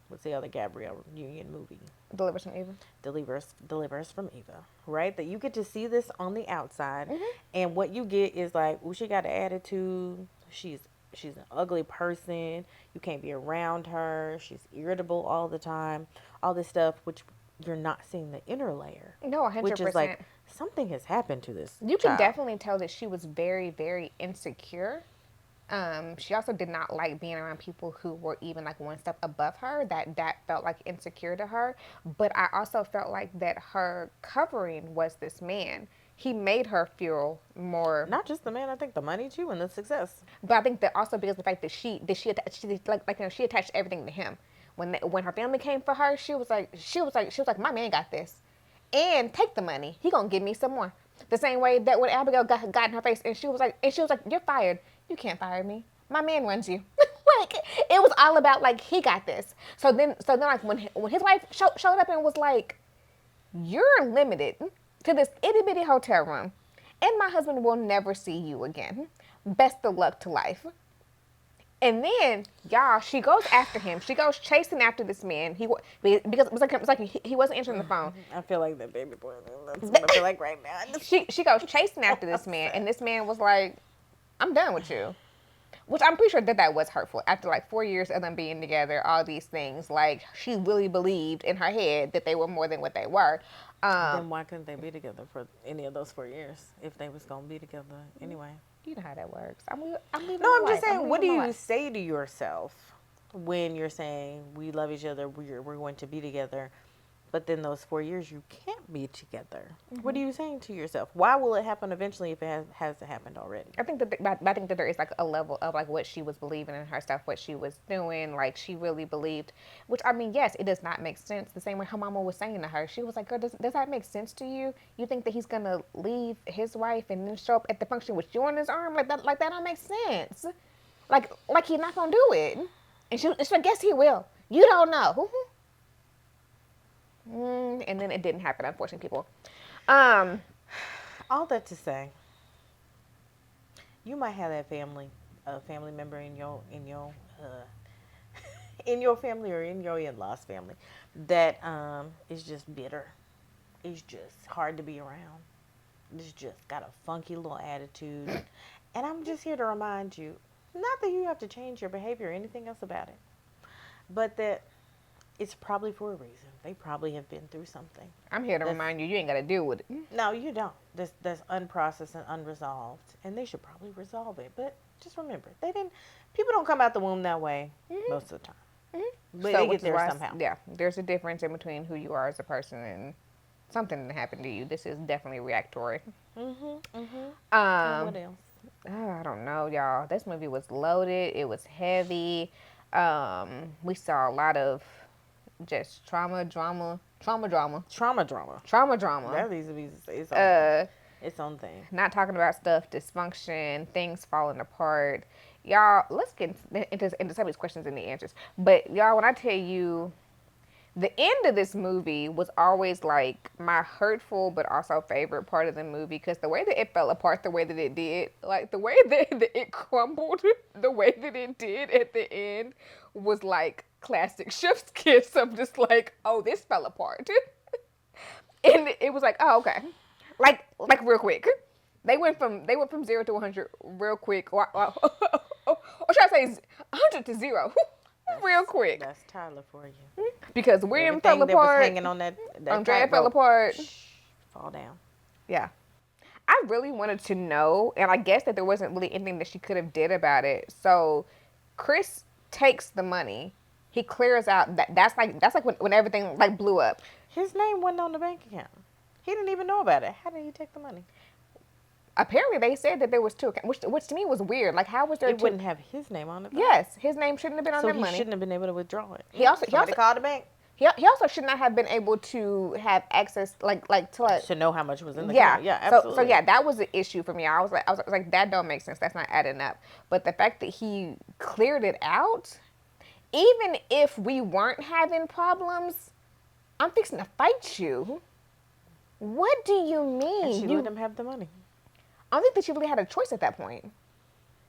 what's the other Gabrielle Union movie? Delivers from Eva. Delivers from Eva, right? That you get to see this on the outside, and what you get is like, oh, she got an attitude. She's an ugly person. You can't be around her. She's irritable all the time. All this stuff, which you're not seeing the inner layer. No, 100%. Which is like, something has happened to this You child. can definitely tell that she was very, very insecure. She also did not like being around people who were even like one step above her. That felt like insecure to her. But I also felt like that her covering was this man. He made her feel more. Not just the man, I think the money too and the success. But I think that also because of the fact that she attached everything to him. When her family came for her, she was like, my man got this. And take the money. He gonna give me some more. The same way that when Abigail got in her face and she was like, you're fired. You can't fire me. My man runs you. Like, it was all about like, he got this. So then like when his wife showed up and was like, you're limited to this itty bitty hotel room, and my husband will never see you again. Best of luck to life. And then, y'all, she goes after him. She goes chasing after this man. Because it was like he wasn't answering the phone. I feel like that baby boy. That's what I feel like right now. She goes chasing after this man, and this man was like, I'm done with you. Which I'm pretty sure that was hurtful. After like 4 years of them being together, all these things, like she really believed in her head that they were more than what they were. Then why couldn't they be together for any of those 4 years if they was going to be together anyway? You know how that works. I'm just saying, what do you say to yourself when you're saying we love each other, we're going to be together, but then those 4 years you can't be together? What are you saying to yourself? Why will it happen eventually if it hasn't happened already? I think that there is like a level of like what she was believing in herself, what she was doing. Like she really believed, which I mean, yes, it does not make sense. The same way her mama was saying to her, she was like, girl, does that make sense to you? You think that he's gonna leave his wife and then show up at the function with you on his arm? Like that don't make sense. Like he's not gonna do it. And she like, guess he will. You don't know. And then it didn't happen, unfortunately, people. All that to say, you might have that family a family member in your family or in your in-laws family that is just bitter. It's just hard to be around. It's just got a funky little attitude. And I'm just here to remind you, not that you have to change your behavior or anything else about it, but that it's probably for a reason. They probably have been through something. I'm here to remind you, you ain't got to deal with it. No, you don't. That's unprocessed and unresolved, and they should probably resolve it. But just remember, they didn't. People don't come out the womb that way most of the time, but So, they which get is there why somehow. yeah, there's a difference in between who you are as a person and something that happened to you. This is definitely reactory. And what else? I don't know, y'all. This movie was loaded. It was heavy. We saw a lot of just trauma drama. Trauma drama. That needs to be its own thing. Not talking about stuff, dysfunction, things falling apart. Y'all, let's get into some of these questions and the answers. But y'all, when I tell you, the end of this movie was always like my hurtful but also favorite part of the movie, because the way that it fell apart, the way that it did, like the way that it crumbled, the way that it did at the end was like classic chef's kiss of just like, oh, this fell apart. And it was like, oh, okay. Like real quick. They went from 0 to 100 real quick. Or should I say 100 to 0? Real quick. That's Tyler for you. Because William Everything fell that was apart. hanging on that Andrea fell apart. Fall down. Yeah. I really wanted to know, and I guess that there wasn't really anything that she could have did about it. So Chris takes the money. He clears out that's like when everything like blew up. His name wasn't on the bank account. He didn't even know about it. How did he take the money? Apparently, they said that there was two accounts, which to me was weird. Like, how was there It two? wouldn't have his name on it. Though. Yes, his name shouldn't have been on So that he money. shouldn't have been able to withdraw it. He also called the bank. He also should not have been able to have access, to know how much was in the yeah, account. Yeah, absolutely. So yeah, that was the issue for me. I was like, that don't make sense. That's not adding up. But the fact that he cleared it out, even if we weren't having problems, I'm fixing to fight you. What do you mean? And she let him have the money. I don't think that she really had a choice at that point.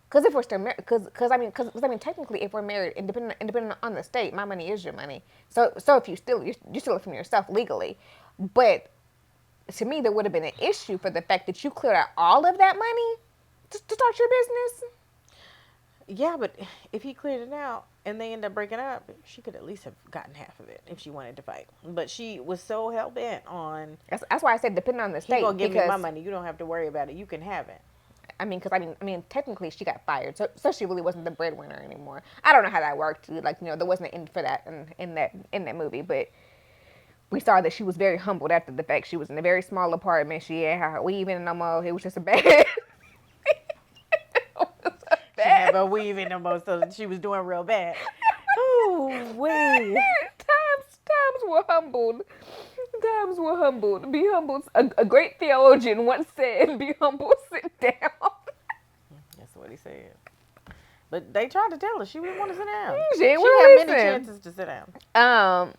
Because if we're still married, because I mean, technically, if we're married, independent on the state, my money is your money. So if you steal it from yourself legally. But to me, there would have been an issue for the fact that you cleared out all of that money to start your business. Yeah, but if he cleared it out and they end up breaking up, she could at least have gotten half of it if she wanted to fight. But she was so hell bent on. That's why I said depending on the state. He gonna give me my money. You don't have to worry about it. You can have it. I mean, technically she got fired, so she really wasn't the breadwinner anymore. I don't know how that worked. Like, there wasn't an end for that in that movie, but we saw that she was very humbled after the fact. She was in a very small apartment. She ain't had her weave in no more. It was just a bad. She had her weave in no more, so she was doing real bad. Ooh, wait. Times were humbled. Times were humbled. Be humble. A great theologian once said, "Be humble, sit down." That's what he said. But they tried to tell her she didn't want to sit down. She had many chances to sit down. I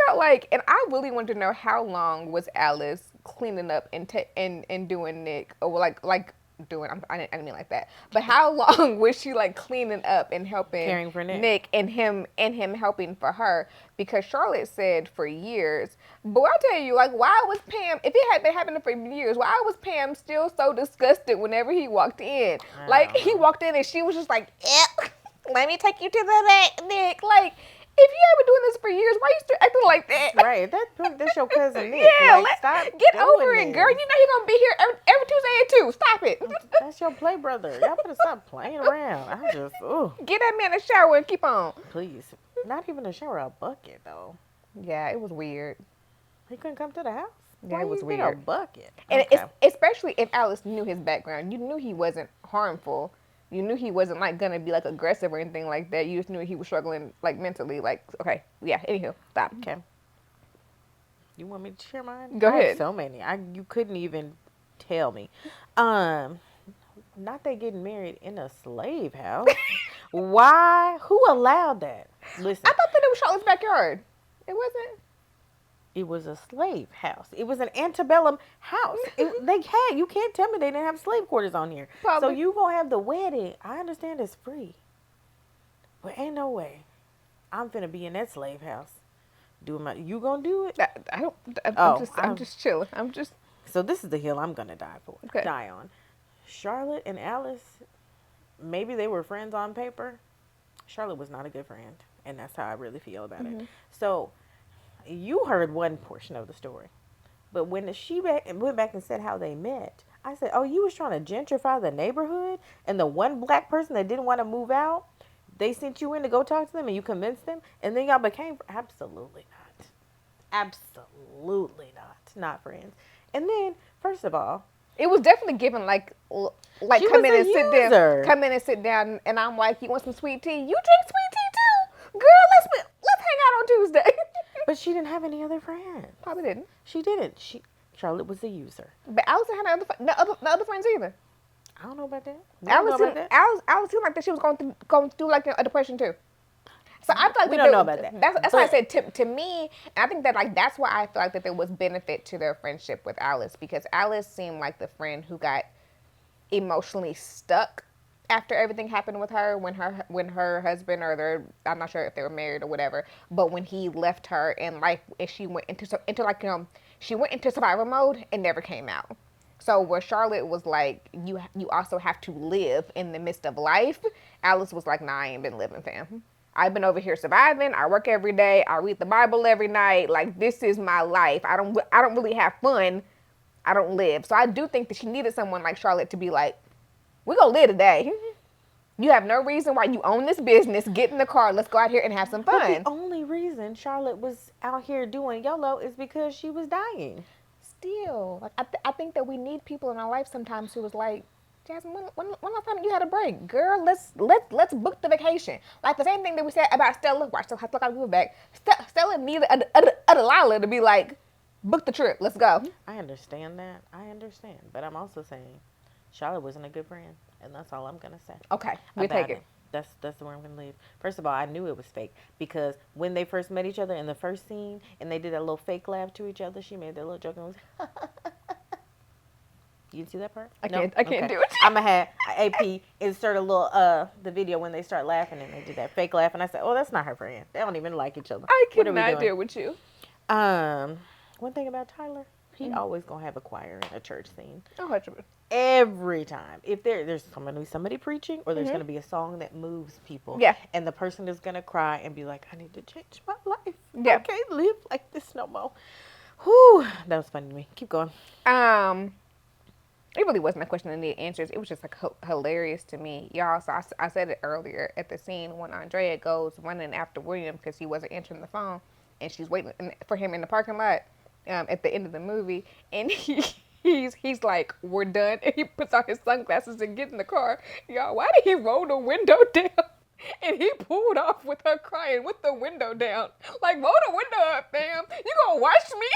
felt like, and I really wanted to know how long was Alice cleaning up and doing Nick, or like doing. I didn't mean like that. But how long was she like cleaning up and helping, caring for Nick and him helping for her? Because Charlotte said for years. But I tell you, like, why was Pam? If it had been happening for years, why was Pam still so disgusted whenever he walked in? Like, he walked in and she was just like, "Yep, let me take you to the back, Nick." Like, if you have been doing this for years, why are you still acting like that? Right, that's your cousin Nick. Yeah, stop get over it, this. girl. You know he's gonna be here every Tuesday at 2. Stop it. That's your play brother. Y'all better stop playing around. I just, Get that man a shower and keep on. Please. Not even a shower, a bucket, though. Yeah, it was weird. He couldn't come to the house? Yeah, it was weird. weird. A bucket. And okay. Especially if Alice knew his background. You knew he wasn't harmful. You knew he wasn't like gonna be like aggressive or anything like that. You just knew he was struggling like mentally. Like, okay, yeah. Anywho, stop. Okay. You want me to share mine? Go I ahead. have so many. You couldn't even tell me. Not they getting married in a slave house. Why? Who allowed that? Listen. I thought that it was Charlotte's backyard. It wasn't. It was a slave house. It was an antebellum house. You can't tell me they didn't have slave quarters on here. Probably. So you gonna have the wedding. I understand it's free. But ain't no way I'm finna be in that slave house. You gonna do it? I'm just chilling. I'm just. So this is the hill I'm gonna Okay. die on. Charlotte and Alice, maybe they were friends on paper. Charlotte was not a good friend. And that's how I really feel about it. So you heard one portion of the story. But when she went back and said how they met, I said, oh, you was trying to gentrify the neighborhood? And the one black person that didn't want to move out, they sent you in to go talk to them and you convinced them? And then y'all became, absolutely not. Absolutely not. Not friends. And then, first of all, it was definitely given like she come was in a and sit user. down. Come in and sit down, and I'm like, you want some sweet tea? You drink sweet tea too, girl. Let's hang out on Tuesday. But she didn't have any other friends. Probably didn't. She didn't. Charlotte was a user. But Alice didn't have no other friends either. I don't know about that. Alice seemed like that she was going through like a depression too. So I feel like we don't know about that. That's why I said to me, and I think that like that's why I feel like that there was benefit to their friendship with Alice, because Alice seemed like the friend who got emotionally stuck after everything happened with her when her husband I'm not sure if they were married or whatever, but when he left her and life and she went into she went into survival mode and never came out. So where Charlotte was like, you also have to live in the midst of life, Alice was like, nah, I ain't been living, fam. I've been over here surviving. I work every day. I read the Bible every night. Like, this is my life. I don't really have fun. I don't live. So I do think that she needed someone like Charlotte to be like, we're going to live today. You have no reason why you own this business. Get in the car. Let's go out here and have some fun. But the only reason Charlotte was out here doing YOLO is because she was dying. Still, like I think that we need people in our life sometimes who was like, Jasmine, when last time you had a break? Girl, let's book the vacation. Like the same thing that we said about Stella. Watch, Stella have to look back. Stella needed a Delilah to be like, book the trip. Let's go. I understand that. But I'm also saying Charlotte wasn't a good friend. And that's all I'm going to say. Okay, we take it. That's where I'm going to leave. First of all, I knew it was fake. Because when they first met each other in the first scene, and they did that little fake laugh to each other, she made that little joke and was, you didn't see that part? I can't do it. I'm going to have AP insert a little, the video when they start laughing and they did that fake laugh. And I said, oh, that's not her friend. They don't even like each other. I cannot deal with you. One thing about Tyler, he always going to have a choir in a church scene. 100%. Every time. If there's going to be somebody preaching or there's going to be a song that moves people. Yeah. And the person is going to cry and be like, I need to change my life. Yeah. I can't live like this no more. Whew. That was funny to me. Keep going. It really wasn't a question that needed answers. It was just like hilarious to me. Y'all, so I said it earlier at the scene when Andrea goes running after William because he wasn't answering the phone and she's waiting for him in the parking lot at the end of the movie. And he's like, we're done. And he puts on his sunglasses and gets in the car. Y'all, why did he roll the window down? And he pulled off with her crying with the window down. Like, roll the window up, fam. You gonna watch me?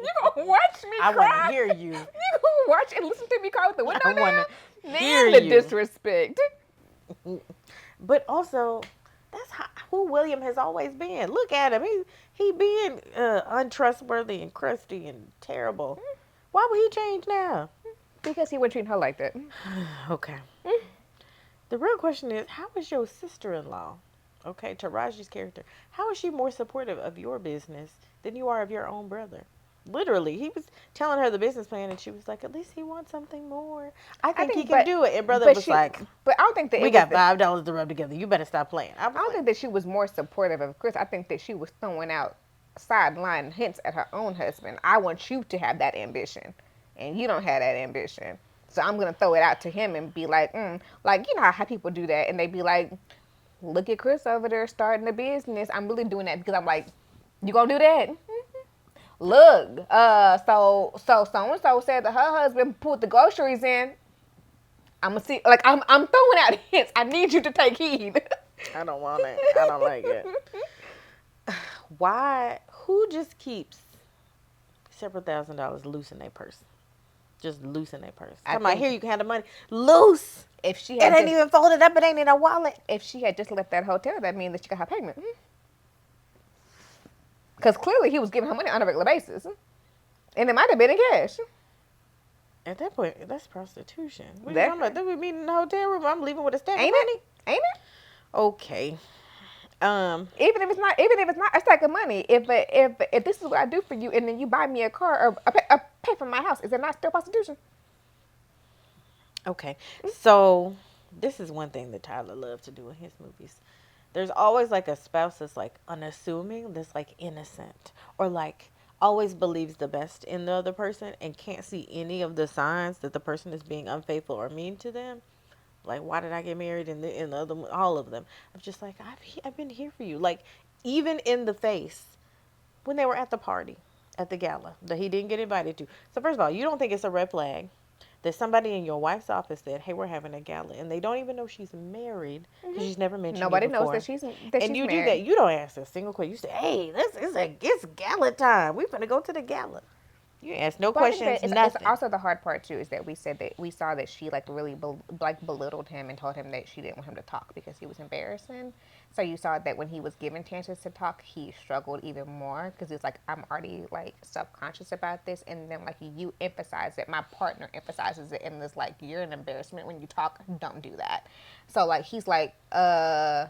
You gonna watch me cry? I want to hear you. You gonna watch and listen to me cry with the window down? I want to hear the you. disrespect. But also, that's who William has always been. Look at him. He being untrustworthy and crusty and terrible. Why would he change now? Because he would treat her like that. Okay. The real question is, how is your sister-in-law, okay, Taraji's character, how is she more supportive of your business than you are of your own brother? Literally, he was telling her the business plan, and she was like, at least he wants something more. I think he can do it. And brother was like, but I don't think that we got $5 to rub together. You better stop playing. I don't think that she was more supportive of Chris. I think that she was throwing out sideline hints at her own husband. I want you to have that ambition, and you don't have that ambition. So I'm going to throw it out to him and be like, like, you know how people do that. And they be like, look at Chris over there starting a business. I'm really doing that because I'm like, you going to do that? Look, so-and-so said that her husband put the groceries in. I'm going to see, like, I'm throwing out hints. I need you to take heed. I don't want it. I don't like it. Why? Who just keeps several $1,000s loose in their purse? Just loose in their purse. I'm like, here, you can have the money. Loose. If she had ain't even folded up. It ain't in a wallet. If she had just left that hotel, that means that she got her payment. Because clearly he was giving her money on a regular basis. And it might have been in cash. At that point, that's prostitution. What are you That- talking about? Then we meet in the hotel room. I'm leaving with a stack of Ain't money. it? Ain't it? Okay. Even if it's not a stack of money, if this is what I do for you, and then you buy me a car or pay for my house, is it not still prostitution? Okay. So this is one thing that Tyler loves to do in his movies. There's always like a spouse that's like unassuming, that's like innocent, or like always believes the best in the other person and can't see any of the signs that the person is being unfaithful or mean to them. Like, why did I get married? And the other, all of them. I'm just like, I've been here for you. Like, even in the face, when they were at the party, at the gala, that he didn't get invited to. So first of all, you don't think it's a red flag that somebody in your wife's office said, hey, we're having a gala. And they don't even know she's married because she's never mentioned Nobody it before. knows that she's And you married. do that. You don't ask a single question. You say, hey, it's gala time. We're going to go to the gala. You ask no But I think questions, that nothing. it's also the hard part too is that we saw that she like really belittled him and told him that she didn't want him to talk because he was embarrassing. So you saw that when he was given chances to talk, he struggled even more because he was like, I'm already like subconscious about this, and then like you emphasize it, my partner emphasizes it, and it's like you're an embarrassment when you talk. Don't do that. So like he's like, I'm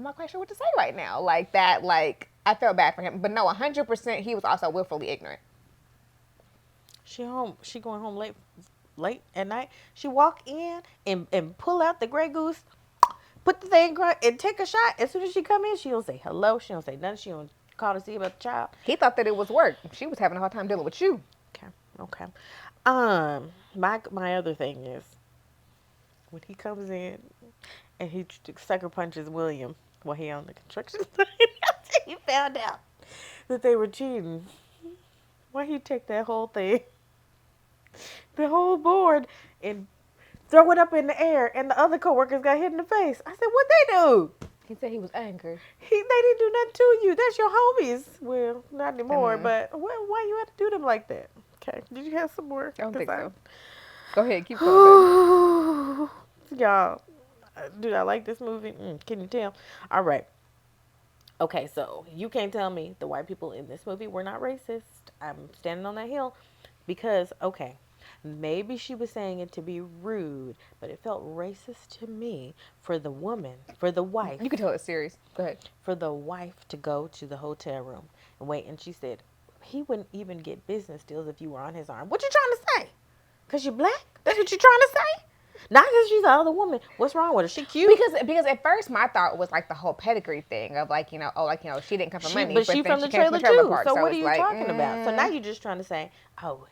not quite sure what to say right now. Like that, like I felt bad for him, but no, 100% he was also willfully ignorant. She going home late at night. She walk in and pull out the Grey Goose, put the thing and take a shot. As soon as she come in, she don't say hello. She don't say nothing. She don't call to see about the child. He thought that it was work. She was having a hard time dealing with you. Okay. My other thing is when he comes in and he sucker punches William while he on the construction site. He found out that they were cheating. Why he take that whole thing, the whole board, and throw it up in the air, and the other coworkers got hit in the face? I said, what they do? He said he was angry. They didn't do nothing to you. That's your homies. Well, not anymore, but why you have to do them like that? Okay, did you have some more? I don't think so. Go ahead, keep going. Y'all, do I like this movie? Can you tell? All right. Okay, so you can't tell me the white people in this movie were not racist. I'm standing on that hill because, okay, maybe she was saying it to be rude, but it felt racist to me for the woman, for the wife. You can tell it's serious. Go ahead. For the wife to go to the hotel room and wait, and she said, he wouldn't even get business deals if you were on his arm. What you trying to say? Because you're black? That's what you're trying to say? Not because she's the other woman. What's wrong with her? She cute. Because at first my thought was like the whole pedigree thing of like, she didn't come from money. But she then from the came trailer too. park. So what are you like, talking about? So now you're just trying to say, oh,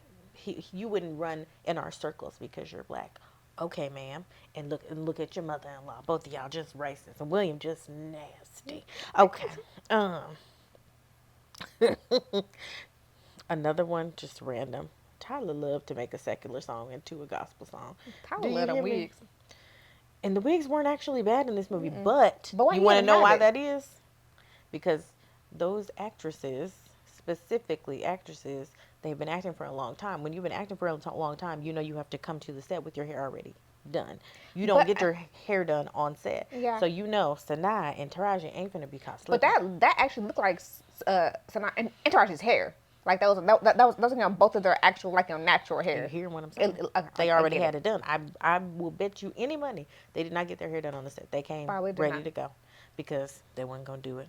you wouldn't run in our circles because you're black. Okay, ma'am. And look at your mother-in-law. Both of y'all just racist. And William just nasty. Okay. Another one, just random. Tyler loved to make a secular song into a gospel song. Tyler loved them wigs. And the wigs weren't actually bad in this movie, but why you you want to didn't know have why it? that is? Because those actresses, specifically actresses, they've been acting for a long time. When you've been acting for a long time, you know you have to come to the set with your hair already done. You don't get your hair done on set. Yeah. So you know Sanaa and Taraji ain't finna be caught But slipping. that actually looked like Sanaa and Taraji's hair. Like those both of their actual natural hair. You hear what I'm saying? I They already get had it done. I will bet you any money they did not get their hair done on the set. They came Probably did ready not. to go because they weren't gonna do it.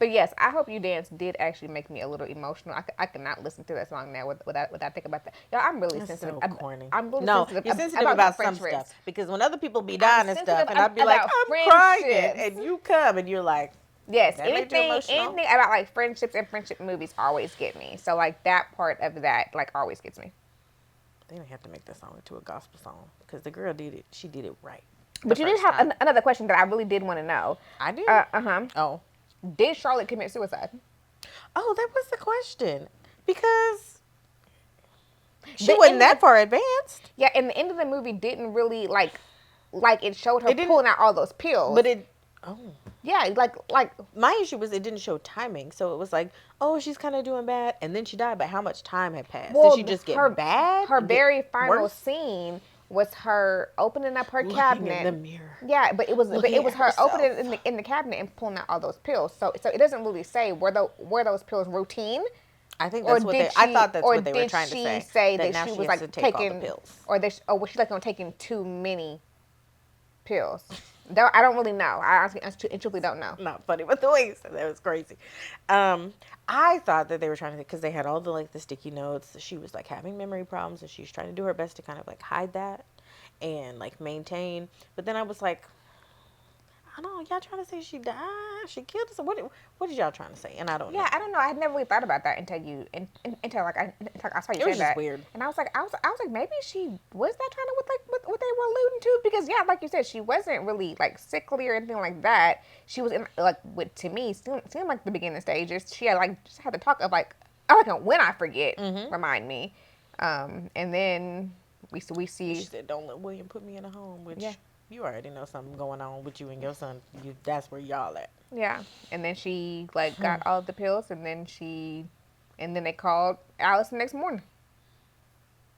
But yes, I Hope You Dance did actually make me a little emotional. I cannot listen to that song now without thinking about that. Y'all, I'm really That's sensitive. so corny. I'm really No, sensitive. you're sensitive about some stuff because when other people be dying and stuff, sensitive and I'd be like, about I'm crying, friendships. and you come and you're like, Yes, that made you anything emotional? about like friendships and friendship movies always get me. So like that part of that like always gets me. They didn't have to make that song into a gospel song because the girl did it. She did it right. But you did have another question that I really did want to know. I did. Oh. Did Charlotte commit suicide? Oh, that was the question because she wasn't that far advanced. Yeah, and the end of the movie didn't really like it showed her pulling out all those pills. But it. Oh. Yeah, like my issue was it didn't show timing, so it was like, oh, she's kind of doing bad, and then she died. But how much time had passed? Did she just get bad? Her very final worse? scene was her opening up her Looking cabinet. in the mirror. Yeah, but it was her herself. opening it in the cabinet and pulling out all those pills. So it doesn't really say were those pills routine. I think that's I thought that's what they were trying to say. Or did she say that that now she she was has like to take all taking the pills. or was she like on taking too many pills? I don't really know. I truly don't know. Not funny, but the way you said that was crazy. I thought that they were trying to, because they had all the sticky notes. She was like having memory problems, and she was trying to do her best to kind of like hide that and like maintain. But then I was like, I don't know, y'all trying to say she died? She killed us? What is y'all trying to say? And I don't know. Yeah, I don't know. I had never really thought about that until I saw you say that. It was just weird. And I was like, maybe she was that kind of what they were alluding to, because yeah, like you said, she wasn't really like sickly or anything like that. She was in like to me seemed like the beginning stages. She had like just had the talk of like when I forget, remind me, and then we see. She said, "Don't let William put me in a home," which. Yeah. You already know something going on with you and your son. That's where y'all at. Yeah, and then she like got all the pills, and then they called Alice the next morning.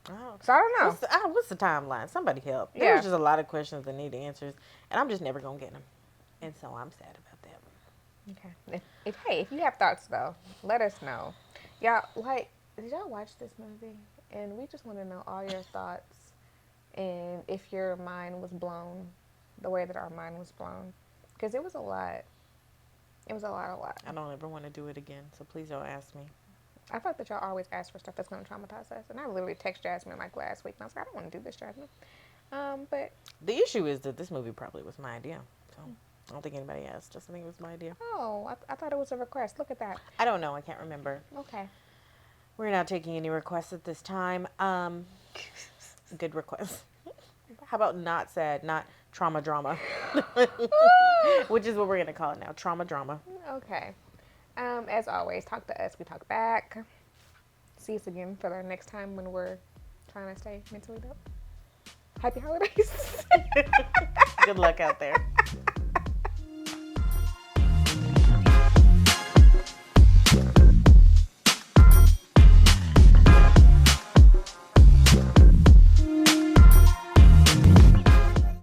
Oh. So I don't know. What's the timeline? Somebody help. Yeah. There's just a lot of questions that need answers, and I'm just never gonna get them, and so I'm sad about that. Okay. If you have thoughts though, let us know. Y'all did y'all watch this movie? And we just want to know all your thoughts. And if your mind was blown the way that our mind was blown. Because it was a lot. It was a lot. I don't ever want to do it again, so please don't ask me. I thought that y'all always ask for stuff that's going to traumatize us. And I literally texted Jasmine like last week. And I was like, I don't want to do this, Jasmine. But the issue is that this movie probably was my idea. So I don't think anybody asked. Just I think it was my idea. Oh, I thought it was a request. Look at that. I don't know. I can't remember. Okay. We're not taking any requests at this time. Good request. How about not sad, not trauma drama, which is what we're going to call it now, trauma drama. Okay. As always, talk to us. We talk back. See us again for our next time when we're trying to stay mentally dope. Happy holidays. Good luck out there.